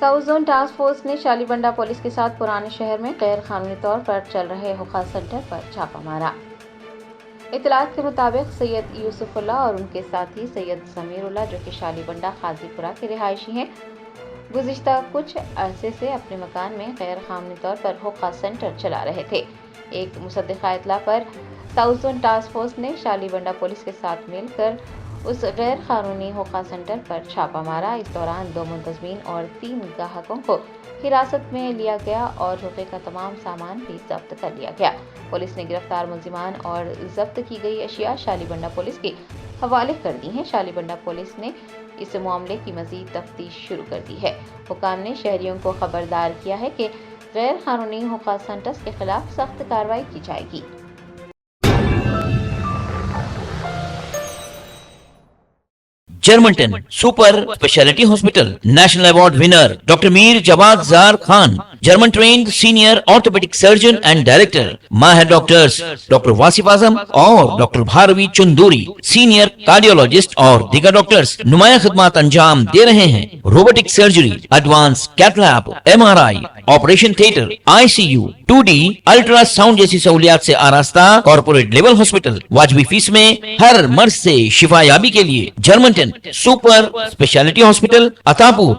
South zone task force ने Shalibanda police के साथ पुराने शहर में गैर कानूनी तौर पर चल रहे हुक्का सेंटर पर छापा मारा। इतलात के मुताबिक सैयद यूसुफुल्लाह और उनके साथी सैयद ज़मीरुल्लाह, जो कि शालीबंडा खाजीपुरा के रिहायशी हैं, गुज़िश्ता कुछ अरसे से अपने मकान में गैर कानूनी तौर पर हुक्का सेंटर चला रहे थे। एक मुसद्दिक़ा इत्तला पर साउथ जोन टास्क फोर्स ने शालीबंडा पुलिस के साथ मिलकर उस गैर कानूनी हुक्का सेंटर पर छापा मारा। इस दौरान 2 मुंतज़मीन और 3 ग्राहकों को हिरासत में लिया गया और हुक्के का तमाम सामान भी जब्त कर लिया गया। पुलिस ने गिरफ्तार मुलजिमान और जब्त की गई अशिया शालीबंडा पुलिस के हवाले कर दी हैं। शालीबंडा पुलिस ने इस मामले की मज़ीद तफ्तीश शुरू कर दी है। हुकाम ने शहरियों को खबरदार किया है कि गैर कानूनी हुक्का सेंटर्स के खिलाफ सख्त कार्रवाई की जाएगी। जर्मनटन super speciality hospital national award winner doctor Mir Jawad Zar Khan, German trained senior orthopedic surgeon and director, माहिर डॉक्टर्स डॉक्टर वासिफ आजम और doctor Bharvi Chanduri, senior cardiologist और दीगर डॉक्टर्स नुमाया खिदमत अंजाम दे रहे हैं। Robotic surgery, advance cath lab, MRI, operation theatre, ICU, 2D ultrasound जैसी सहूलियात से आरास्ता कॉर्पोरेट लेवल हॉस्पिटल वाजबी फीस में हर मर्ज से शिफायाबी के लिए Germanton super speciality hospital, Attapur.